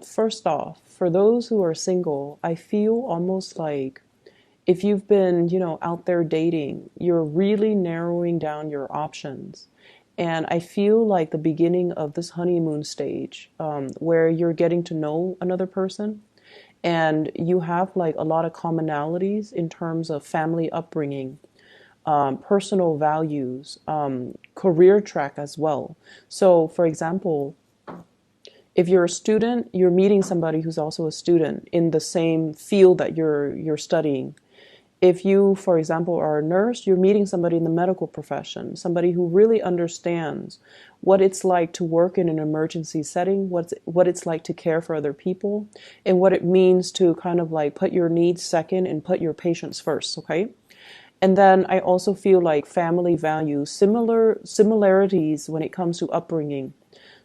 First off, for those who are single, I feel almost like if you've been, out there dating, you're really narrowing down your options. And I feel like the beginning of this honeymoon stage, where you're getting to know another person and you have like a lot of commonalities in terms of family upbringing, personal values, career track as well. So, for example, if you're a student, you're meeting somebody who's also a student in the same field that you're studying. If you, for example, are a nurse, you're meeting somebody in the medical profession, somebody who really understands what it's like to work in an emergency setting, what it's like to care for other people, and what it means to kind of like put your needs second and put your patients first, okay? And then I also feel like family values, similarities when it comes to upbringing.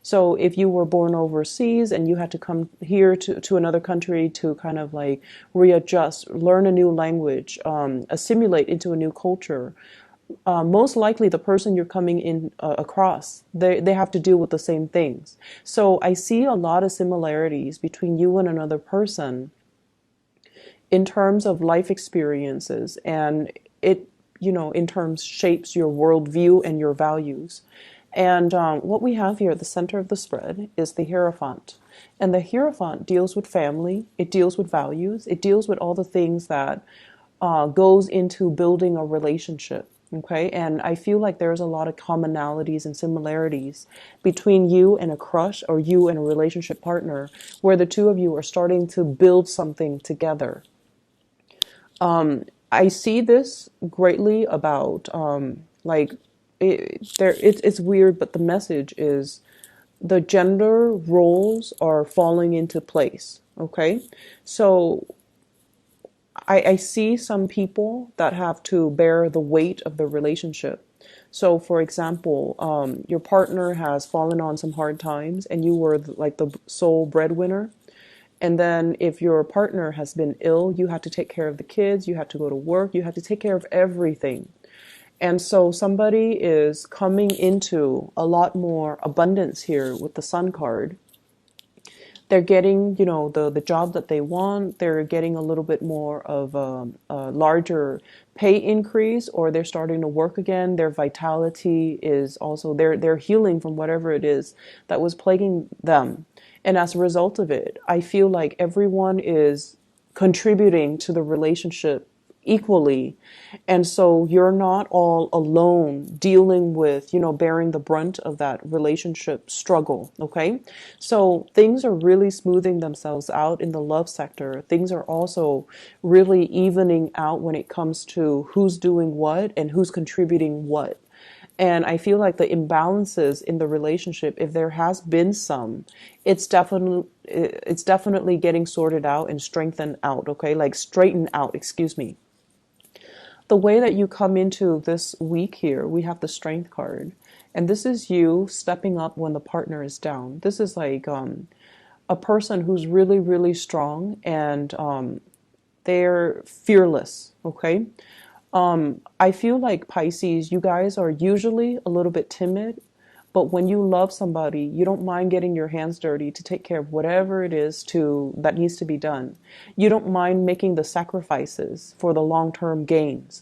So if you were born overseas and you had to come here to another country to kind of like readjust, learn a new language, assimilate into a new culture, most likely the person you're coming in across, they have to deal with the same things. So I see a lot of similarities between you and another person in terms of life experiences, and it, in terms shapes your worldview and your values. And what we have here at the center of the spread is the Hierophant. And the Hierophant deals with family, it deals with values, it deals with all the things that goes into building a relationship. Okay, and I feel like there's a lot of commonalities and similarities between you and a crush or you and a relationship partner, where the two of you are starting to build something together. I see this greatly about like it's weird, but the message is the gender roles are falling into place. Okay, so I see some people that have to bear the weight of the relationship. So, for example, your partner has fallen on some hard times, and you were like the sole breadwinner. And then if your partner has been ill, you have to take care of the kids, you have to go to work, you have to take care of everything. And so somebody is coming into a lot more abundance here with the Sun card. They're getting, the job that they want. They're getting a little bit more of a larger pay increase, or they're starting to work again. Their vitality is also, they're healing from whatever it is that was plaguing them. And as a result of it, I feel like everyone is contributing to the relationship equally. And so you're not all alone dealing with, bearing the brunt of that relationship struggle. Okay. So things are really smoothing themselves out in the love sector. Things are also really evening out when it comes to who's doing what and who's contributing what. And I feel like the imbalances in the relationship, if there has been some, it's definitely getting sorted out and strengthened out. Okay. Like straightened out, excuse me. The way that you come into this week here, we have the Strength card. And this is you stepping up when the partner is down. This is like a person who's really, really strong, and they're fearless, okay? I feel like Pisces, you guys are usually a little bit timid, but when you love somebody, you don't mind getting your hands dirty to take care of whatever it is that needs to be done. You don't mind making the sacrifices for the long-term gains.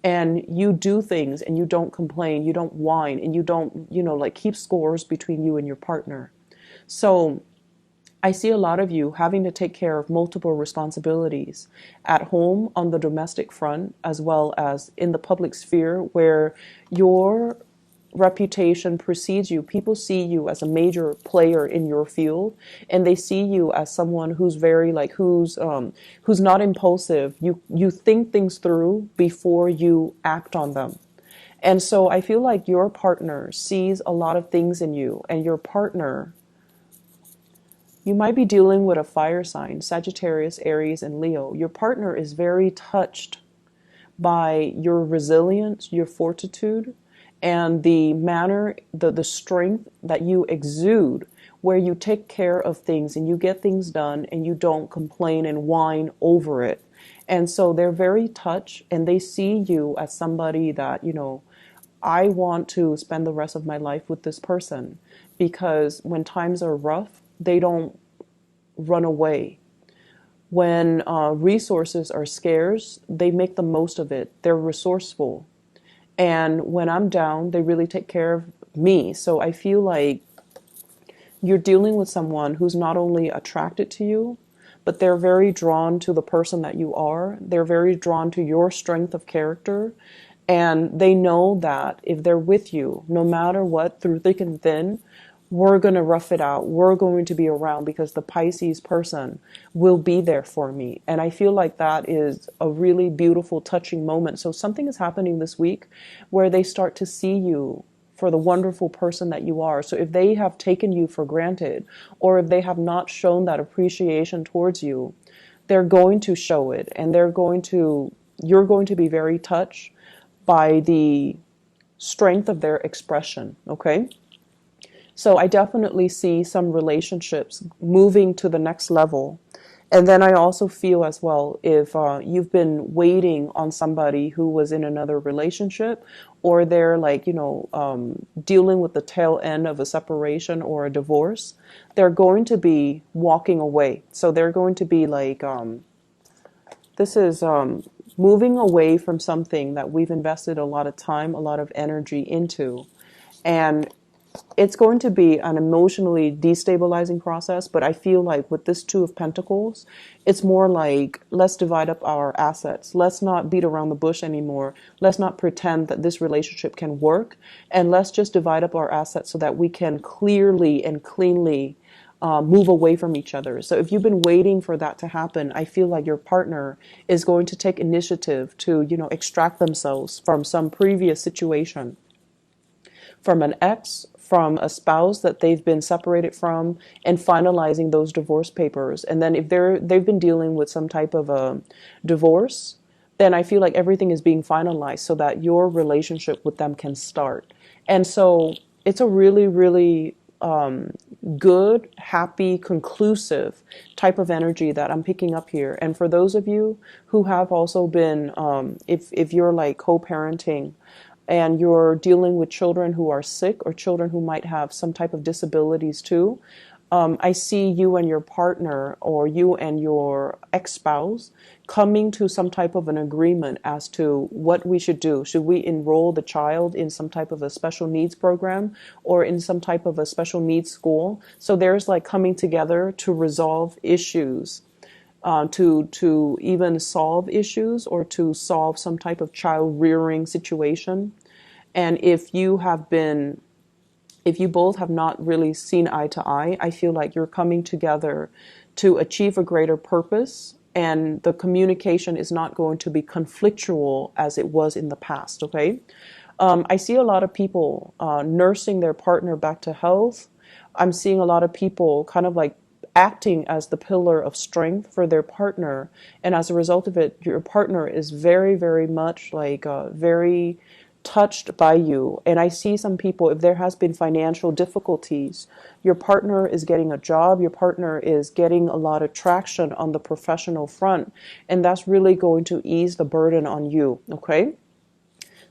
And you do things and you don't complain, you don't whine, and you don't, like keep scores between you and your partner. So I see a lot of you having to take care of multiple responsibilities at home on the domestic front, as well as in the public sphere, where your reputation precedes you. People see you as a major player in your field, and they see you as someone who's very like who's not impulsive. You think things through before you act on them. And so I feel like your partner sees a lot of things in you, and your partner, you might be dealing with a fire sign, Sagittarius, Aries, and Leo. Your partner is very touched by your resilience, your fortitude, and the manner, the strength that you exude, where you take care of things and you get things done and you don't complain and whine over it. And so they're very touched, and they see you as somebody that, I want to spend the rest of my life with this person, because when times are rough, they don't run away. When resources are scarce, they make the most of it. They're resourceful. And when I'm down, they really take care of me. So I feel like you're dealing with someone who's not only attracted to you, but they're very drawn to the person that you are. They're very drawn to your strength of character. And they know that if they're with you, no matter what, through thick and thin, we're going to rough it out. We're going to be around because the Pisces person will be there for me. And I feel like that is a really beautiful, touching moment. So something is happening this week where they start to see you for the wonderful person that you are. So if they have taken you for granted, or if they have not shown that appreciation towards you, they're going to show it, and you're going to be very touched by the strength of their expression, okay? So I definitely see some relationships moving to the next level. And then I also feel as well, if you've been waiting on somebody who was in another relationship, or they're like, dealing with the tail end of a separation or a divorce, they're going to be walking away. So they're going to be like, this is moving away from something that we've invested a lot of time, a lot of energy into. And it's going to be an emotionally destabilizing process, but I feel like with this Two of Pentacles, it's more like, let's divide up our assets. Let's not beat around the bush anymore. Let's not pretend that this relationship can work. And let's just divide up our assets so that we can clearly and cleanly move away from each other. So if you've been waiting for that to happen, I feel like your partner is going to take initiative to, extract themselves from some previous situation, from an ex, from a spouse that they've been separated from, and finalizing those divorce papers. And then if they've been dealing with some type of a divorce, then I feel like everything is being finalized so that your relationship with them can start. And so it's a really, really good, happy, conclusive type of energy that I'm picking up here. And for those of you who have also been, if you're like co-parenting, and you're dealing with children who are sick, or children who might have some type of disabilities too, I see you and your partner, or you and your ex-spouse, coming to some type of an agreement as to what we should do. Should we enroll the child in some type of a special needs program, or in some type of a special needs school? So there's like coming together to resolve issues. To even solve issues, or to solve some type of child rearing situation. And if you both have not really seen eye to eye, I feel like you're coming together to achieve a greater purpose, and the communication is not going to be conflictual as it was in the past, okay? I see a lot of people nursing their partner back to health. I'm seeing a lot of people kind of like acting as the pillar of strength for their partner. And as a result of it, your partner is very, very much like very touched by you. And I see some people, if there has been financial difficulties, your partner is getting a job, your partner is getting a lot of traction on the professional front, and that's really going to ease the burden on you, okay?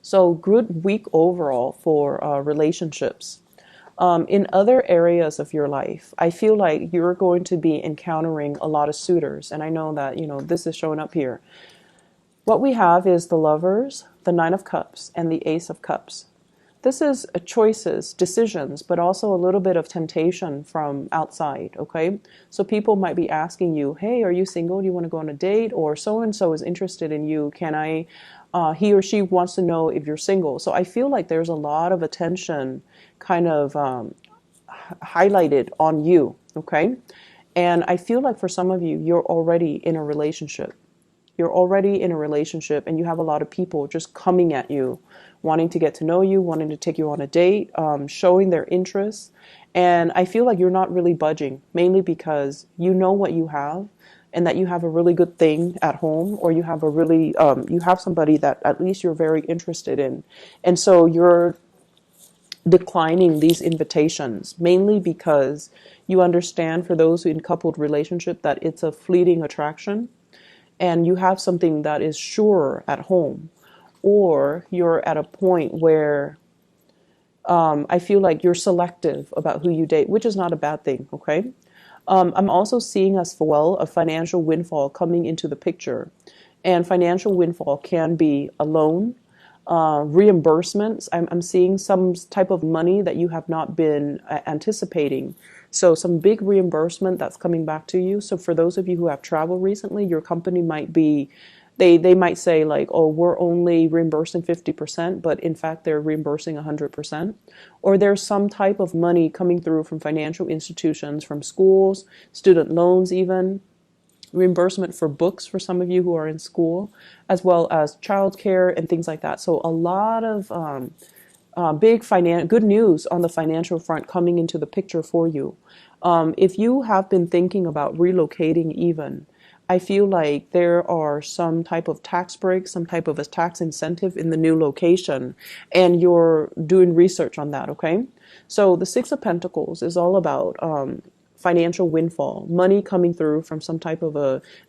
So good week overall for relationships. In other areas of your life, I feel like you're going to be encountering a lot of suitors. And I know that, this is showing up here. What we have is the Lovers, the Nine of Cups, and the Ace of Cups. This is choices, decisions, but also a little bit of temptation from outside, okay? So people might be asking you, hey, are you single? Do you want to go on a date? Or so-and-so is interested in you. He or she wants to know if you're single. So I feel like there's a lot of attention kind of highlighted on you, okay? And I feel like for some of you, you're already in a relationship. You're already in a relationship, and you have a lot of people just coming at you, wanting to get to know you, wanting to take you on a date, showing their interest. And I feel like you're not really budging, mainly because you know what you have, and that you have a really good thing at home, or you have you have somebody that at least you're very interested in. And so you're declining these invitations, mainly because you understand, for those who in coupled relationship, that it's a fleeting attraction, and you have something that is sure at home, or you're at a point where I feel like you're selective about who you date, which is not a bad thing, okay? I'm also seeing as well a financial windfall coming into the picture. And financial windfall can be a loan, reimbursements. I'm seeing some type of money that you have not been anticipating. So some big reimbursement that's coming back to you. So for those of you who have traveled recently, your company might be, they might say like, oh, we're only reimbursing 50%, but in fact they're reimbursing 100%. Or there's some type of money coming through from financial institutions, from schools, student loans even, reimbursement for books for some of you who are in school, as well as childcare and things like that. So a lot of good news on the financial front coming into the picture for you. If you have been thinking about relocating even, I feel like there are some type of tax break, some type of a tax incentive in the new location, and you're doing research on that, okay? So the Six of Pentacles is all about financial windfall, money coming through from some type of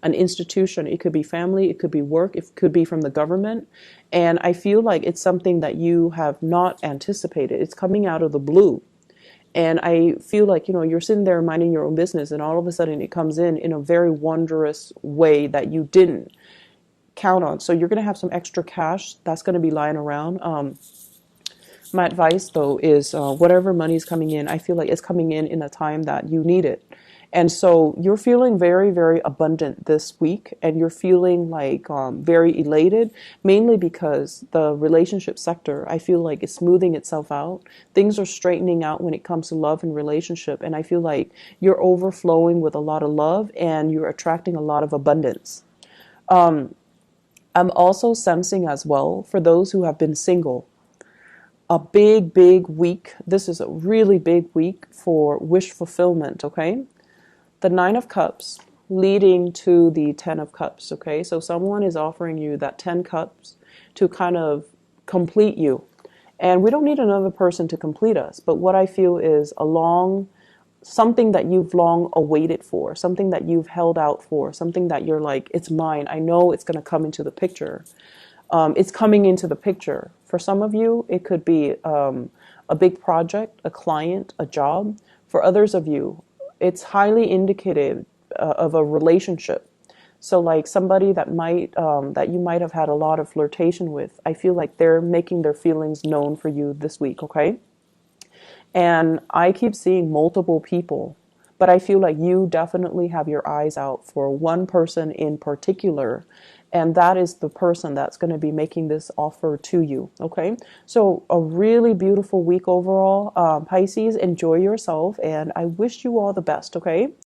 an institution. It could be family, it could be work, it could be from the government. And I feel like it's something that you have not anticipated. It's coming out of the blue. And I feel like, you're sitting there minding your own business, and all of a sudden it comes in a very wondrous way that you didn't count on. So you're going to have some extra cash that's going to be lying around. My advice, though, is whatever money is coming in, I feel like it's coming in a time that you need it. And so you're feeling very, very abundant this week, and you're feeling like very elated, mainly because the relationship sector, I feel like it's smoothing itself out. Things are straightening out when it comes to love and relationship, and I feel like you're overflowing with a lot of love, and you're attracting a lot of abundance. I'm also sensing as well, for those who have been single, a big, big week. This is a really big week for wish fulfillment, okay? The Nine of Cups leading to the Ten of Cups, okay? So someone is offering you that 10 cups to kind of complete you. And we don't need another person to complete us, but what I feel is something that you've long awaited for, something that you've held out for, something that you're like, it's mine. I know it's going to come into the picture. It's coming into the picture. For some of you, it could be a big project, a client, a job. For others of you, it's highly indicative of a relationship. So like somebody that you might have had a lot of flirtation with, I feel like they're making their feelings known for you this week, okay? And I keep seeing multiple people, but I feel like you definitely have your eyes out for one person in particular, and that is the person that's going to be making this offer to you, okay? So a really beautiful week overall. Pisces, enjoy yourself, and I wish you all the best, okay?